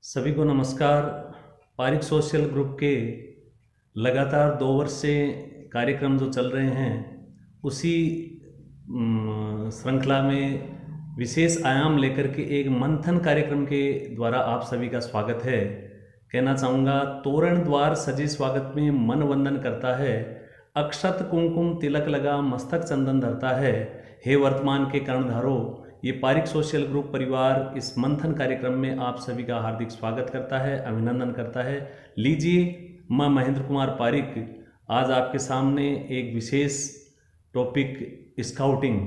सभी को नमस्कार। पारिक सोशल ग्रुप के लगातार 2 वर्ष से कार्यक्रम जो चल रहे हैं उसी श्रृंखला में विशेष आयाम लेकर के एक मंथन कार्यक्रम के द्वारा आप सभी का स्वागत है। कहना चाहूँगा, तोरण द्वार सजे स्वागत में मन वंदन करता है, अक्षत कुमकुम तिलक लगा मस्तक चंदन धरता है। हे वर्तमान के कर्णधारो, ये पारिक सोशल ग्रुप परिवार इस मंथन कार्यक्रम में आप सभी का हार्दिक स्वागत करता है, अभिनंदन करता है। लीजिए, मैं महेंद्र कुमार पारिक आज आपके सामने एक विशेष टॉपिक स्काउटिंग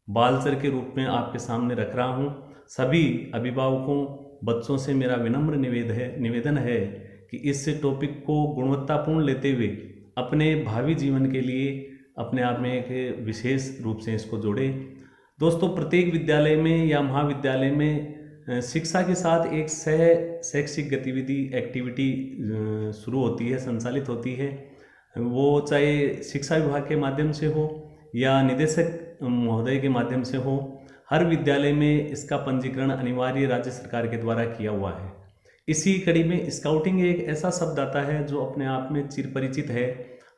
बालचर के रूप में आपके सामने रख रहा हूँ। सभी अभिभावकों, बच्चों से मेरा विनम्र निवेदन है कि इस टॉपिक को गुणवत्तापूर्ण लेते हुए अपने भावी जीवन के लिए अपने आप में एक विशेष रूप से इसको जोड़े। दोस्तों, प्रत्येक विद्यालय में या महाविद्यालय में शिक्षा के साथ एक सह शैक्षिक गतिविधि एक्टिविटी शुरू होती है, संचालित होती है। वो चाहे शिक्षा विभाग के माध्यम से हो या निदेशक महोदय के माध्यम से हो, हर विद्यालय में इसका पंजीकरण अनिवार्य राज्य सरकार के द्वारा किया हुआ है। इसी कड़ी में स्काउटिंग एक ऐसा शब्द आता है जो अपने आप में चिरपरिचित है।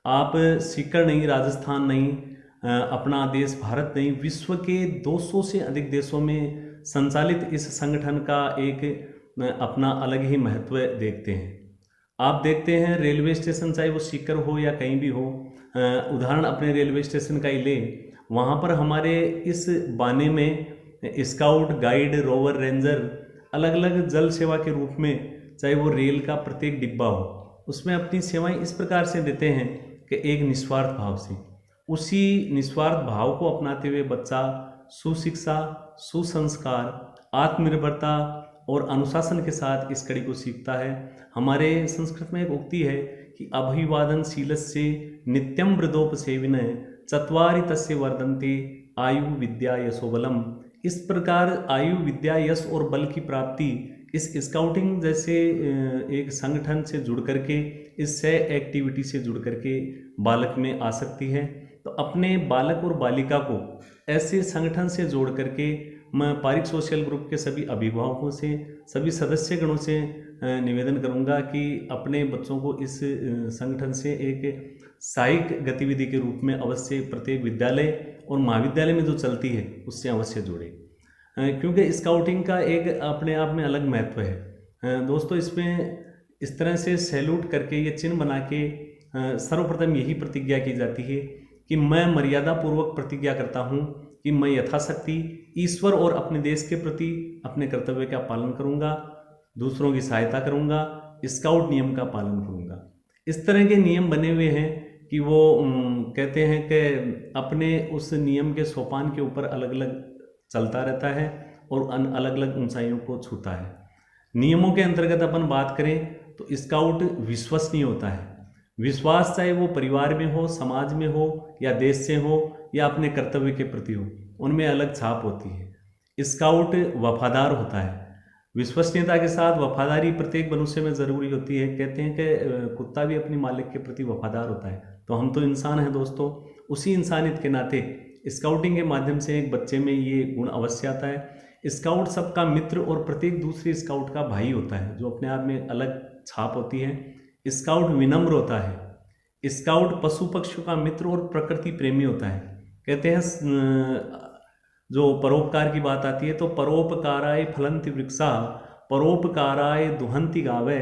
आप सीकर नहीं, राजस्थान नहीं, अपना देश भारत नहीं, विश्व के 200 से अधिक देशों में संचालित इस संगठन का एक अपना अलग ही महत्व देखते हैं। आप देखते हैं रेलवे स्टेशन, चाहे वो सीकर हो या कहीं भी हो, उदाहरण अपने रेलवे स्टेशन का ही ले, वहाँ पर हमारे इस बाने में स्काउट, गाइड, रोवर, रेंजर अलग अलग जल सेवा के रूप में, चाहे वो रेल का प्रत्येक डिब्बा हो, उसमें अपनी सेवाएं इस प्रकार से देते हैं कि एक निस्वार्थ भाव से। उसी निस्वार्थ भाव को अपनाते हुए बच्चा सुशिक्षा, सुसंस्कार, आत्मनिर्भरता और अनुशासन के साथ इस कड़ी को सीखता है। हमारे संस्कृत में एक उक्ति है कि अभिवादनशीलस्य नित्यं वृद्धोपसेविनः चत्वारि तस्य वर्धन्ते आयु विद्या यशो बलम। इस प्रकार आयु, विद्या, यश और बल की प्राप्ति इस स्काउटिंग जैसे एक संगठन से जुड़ करके, इस सह एक्टिविटी से जुड़ करके बालक में आ सकती है। तो अपने बालक और बालिका को ऐसे संगठन से जोड़ करके मैं पारिक सोशल ग्रुप के सभी अभिभावकों से, सभी सदस्यगणों से निवेदन करूंगा कि अपने बच्चों को इस संगठन से एक सहायक गतिविधि के रूप में अवश्य प्रत्येक विद्यालय और महाविद्यालय में जो चलती है उससे अवश्य जोड़े, क्योंकि स्काउटिंग का एक अपने आप में अलग महत्व है। दोस्तों, इसमें इस तरह से सैल्यूट करके ये चिन्ह बना के सर्वप्रथम यही प्रतिज्ञा की जाती है कि मैं मर्यादा पूर्वक प्रतिज्ञा करता हूँ कि मैं यथाशक्ति ईश्वर और अपने देश के प्रति अपने कर्तव्य का पालन करूँगा, दूसरों की सहायता करूँगा, स्काउट नियम का पालन करूँगा। इस तरह के नियम बने हुए हैं कि वो कहते हैं कि अपने उस नियम के सोपान के ऊपर अलग अलग चलता रहता है और अलग अलग ऊंचाइयों को छूता है। नियमों के अंतर्गत अपन बात करें तो स्काउट विश्वसनीय होता है। विश्वास चाहे वो परिवार में हो, समाज में हो या देश से हो या अपने कर्तव्य के प्रति हो, उनमें अलग छाप होती है। स्काउट वफादार होता है। विश्वसनीयता के साथ वफादारी प्रत्येक मनुष्य में ज़रूरी होती है। कहते हैं कि कुत्ता भी अपनी मालिक के प्रति वफादार होता है। तो हम तो इंसान हैं दोस्तों, उसी इंसानियत के नाते स्काउटिंग के माध्यम से एक बच्चे में ये गुण अवश्य आता है। स्काउट सबका मित्र और प्रत्येक दूसरे स्काउट का भाई होता है, जो अपने आप में अलग छाप होती है। स्काउट विनम्र होता है। स्काउट पशु पक्षियों का मित्र और प्रकृति प्रेमी होता है। कहते हैं जो परोपकार की बात आती है तो परोपकाराय फलंति वृक्षा, परोपकाराय दुहंति गावे,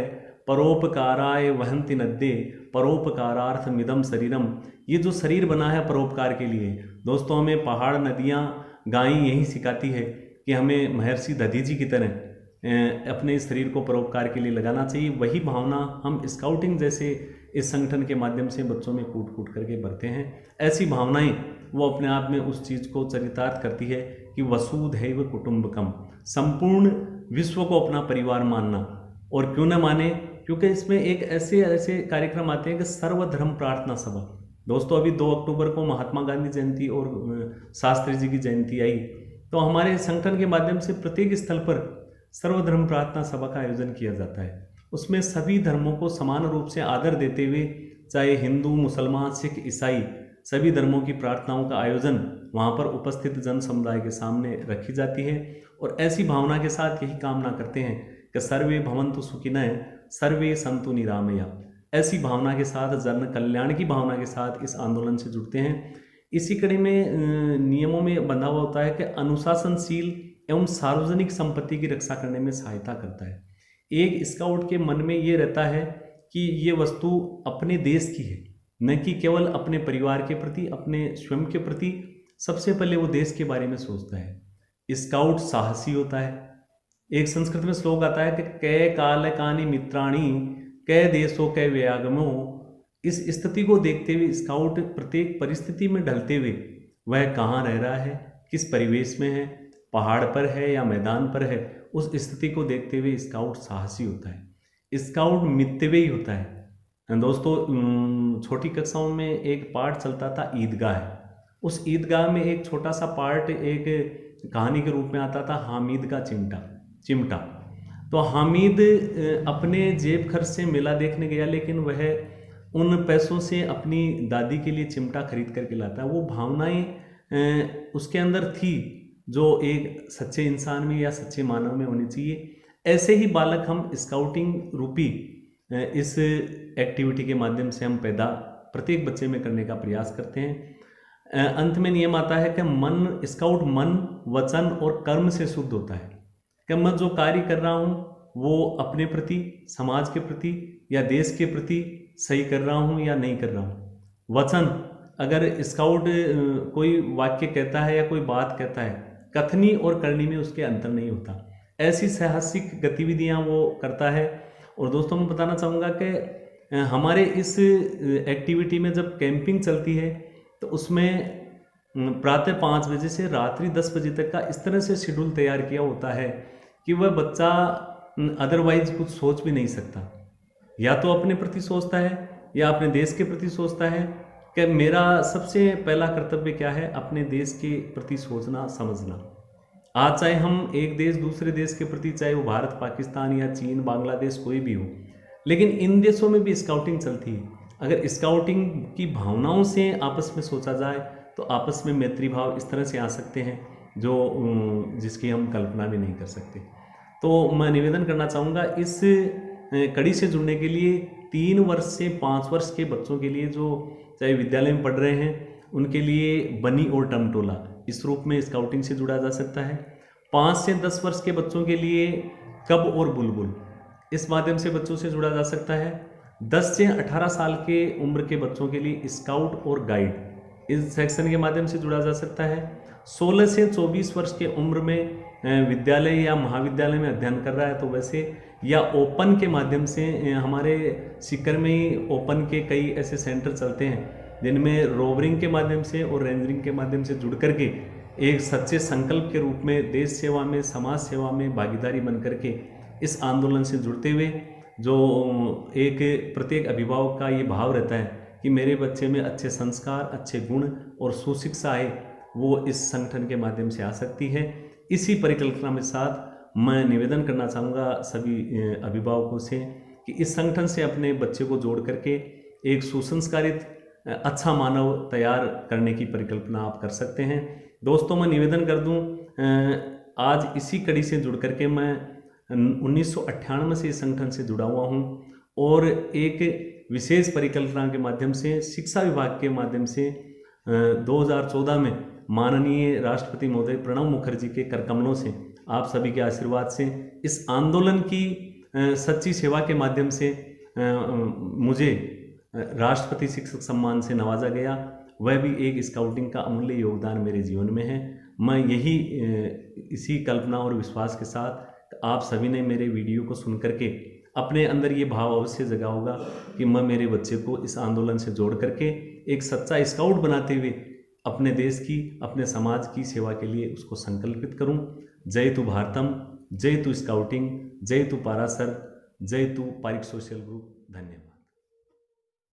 परोपकाराय वहंति नद्ये, परोपकारार्थ मिदम शरीरम। ये जो शरीर बना है परोपकार के लिए, दोस्तों हमें पहाड़, नदियाँ, गायें यही सिखाती है कि हमें महर्षि दधीजी की तरह अपने शरीर को परोपकार के लिए लगाना चाहिए। वही भावना हम स्काउटिंग जैसे इस संगठन के माध्यम से बच्चों में कूट कूट करके भरते हैं। ऐसी भावनाएं वो अपने आप में उस चीज़ को चरितार्थ करती है कि वसुधैव कुटुंबकम, संपूर्ण विश्व को अपना परिवार मानना। और क्यों न माने, क्योंकि इसमें एक ऐसे कार्यक्रम आते हैं कि सर्वधर्म प्रार्थना सभा। दोस्तों, अभी 2 अक्टूबर को महात्मा गांधी जयंती और शास्त्री जी की जयंती आई, तो हमारे संगठन के माध्यम से प्रत्येक स्थल पर सर्वधर्म प्रार्थना सभा का आयोजन किया जाता है। उसमें सभी धर्मों को समान रूप से आदर देते हुए, चाहे हिंदू, मुसलमान, सिख, ईसाई, सभी धर्मों की प्रार्थनाओं का आयोजन वहाँ पर उपस्थित जन समुदाय के सामने रखी जाती है। और ऐसी भावना के साथ यही कामना करते हैं कि सर्वे भवन्तु सुखिनः सर्वे सन्तु निरामया। ऐसी भावना के साथ, जन कल्याण की भावना के साथ इस आंदोलन से जुड़ते हैं। इसी कड़ी में नियमों में बंधा हुआ होता है कि अनुशासनशील एवं सार्वजनिक संपत्ति की रक्षा करने में सहायता करता है। एक स्काउट के मन में ये रहता है कि ये वस्तु अपने देश की है, न कि केवल अपने परिवार के प्रति, अपने स्वयं के प्रति। सबसे पहले वो देश के बारे में सोचता है। स्काउट साहसी होता है। एक संस्कृत में श्लोक आता है कि कै काल कानि मित्राणी कै देशों कै व्यागमो। इस स्थिति को देखते हुए स्काउट प्रत्येक परिस्थिति में ढलते हुए वह कहाँ रह रहा है, किस परिवेश में है, पहाड़ पर है या मैदान पर है, उस स्थिति को देखते हुए स्काउट साहसी होता है। स्काउट मितव्ययी होता है। दोस्तों, छोटी कक्षाओं में एक पाठ चलता था ईदगाह। उस ईदगाह में एक छोटा सा पार्ट एक कहानी के रूप में आता था, हामिद का चिमटा। तो हामिद अपने जेब खर्च से मेला देखने गया, लेकिन वह उन पैसों से अपनी दादी के लिए चिमटा खरीद करके लाता है। वो भावनाएं उसके अंदर थी जो एक सच्चे इंसान में या सच्चे मानव में होनी चाहिए। ऐसे ही बालक हम स्काउटिंग रूपी इस एक्टिविटी के माध्यम से हम पैदा प्रत्येक बच्चे में करने का प्रयास करते हैं। अंत में नियम आता है कि स्काउट मन, वचन और कर्म से शुद्ध होता है। कि मैं जो कार्य कर रहा हूँ वो अपने प्रति, समाज के प्रति या देश के प्रति सही कर रहा हूँ या नहीं कर रहा हूँ। वचन, अगर स्काउट कोई वाक्य कहता है या कोई बात कहता है, कथनी और करनी में उसके अंतर नहीं होता। ऐसी साहसिक गतिविधियाँ वो करता है। और दोस्तों, मैं बताना चाहूँगा कि हमारे इस एक्टिविटी में जब कैंपिंग चलती है तो उसमें प्रातः 5 बजे से रात्रि 10 बजे तक का इस तरह से शेड्यूल तैयार किया होता है कि वह बच्चा अदरवाइज कुछ सोच भी नहीं सकता। या तो अपने प्रति सोचता है या अपने देश के प्रति सोचता है कि मेरा सबसे पहला कर्तव्य क्या है, अपने देश के प्रति सोचना, समझना। आज चाहे हम एक देश दूसरे देश के प्रति, चाहे वो भारत, पाकिस्तान या चीन, बांग्लादेश, कोई भी हो, लेकिन इन देशों में भी स्काउटिंग चलती है। अगर स्काउटिंग की भावनाओं से आपस में सोचा जाए तो आपस में मैत्री भाव इस तरह से आ सकते हैं जिसकी हम कल्पना भी नहीं कर सकते। तो मैं निवेदन करना चाहूँगा, इस कड़ी से जुड़ने के लिए 3 वर्ष से 5 वर्ष के बच्चों के लिए, जो चाहे विद्यालय में पढ़ रहे हैं, उनके लिए बनी और टमटोला इस रूप में स्काउटिंग से जुड़ा जा सकता है। 5 से 10 वर्ष के बच्चों के लिए कब और बुलबुल इस माध्यम से बच्चों से जुड़ा जा सकता है। 10 से 18 साल के उम्र के बच्चों के लिए स्काउट और गाइड इस सेक्शन के माध्यम से जुड़ा जा सकता है। 16 से 24 वर्ष के उम्र में विद्यालय या महाविद्यालय में अध्ययन कर रहा है तो वैसे, या ओपन के माध्यम से, हमारे सीकर में ही ओपन के कई ऐसे सेंटर चलते हैं जिनमें रोवरिंग के माध्यम से और रेंजरिंग के माध्यम से जुड़ करके एक सच्चे संकल्प के रूप में देश सेवा में, समाज सेवा में भागीदारी बन करके इस आंदोलन से जुड़ते हुए, जो एक प्रत्येक अभिभावक का ये भाव रहता है कि मेरे बच्चे में अच्छे संस्कार, अच्छे गुण और सुशिक्षा आए, वो इस संगठन के माध्यम से आ सकती है। इसी परिकल्पना के साथ मैं निवेदन करना चाहूँगा सभी अभिभावकों से कि इस संगठन से अपने बच्चे को जोड़ करके एक सुसंस्कारित अच्छा मानव तैयार करने की परिकल्पना आप कर सकते हैं। दोस्तों, मैं निवेदन कर दूं, आज इसी कड़ी से जुड़ करके मैं 1998 से इस संगठन से जुड़ा हुआ हूं और एक विशेष परिकल्पना के माध्यम से, शिक्षा विभाग के माध्यम से 2014 में माननीय राष्ट्रपति महोदय प्रणब मुखर्जी के करकमलों से, आप सभी के आशीर्वाद से, इस आंदोलन की सच्ची सेवा के माध्यम से मुझे राष्ट्रपति शिक्षक सम्मान से नवाजा गया। वह भी एक स्काउटिंग का अमूल्य योगदान मेरे जीवन में है। मैं यही इसी कल्पना और विश्वास के साथ आप सभी ने मेरे वीडियो को सुन करके अपने अंदर ये भाव अवश्य जगा होगा कि मैं मेरे बच्चे को इस आंदोलन से जोड़ करके एक सच्चा स्काउट बनाते हुए अपने देश की, अपने समाज की सेवा के लिए उसको संकल्पित करूं। जय तु भारतम, जय तु स्काउटिंग, जय तु पारासर, जय तु पारिक सोशल ग्रुप। धन्यवाद।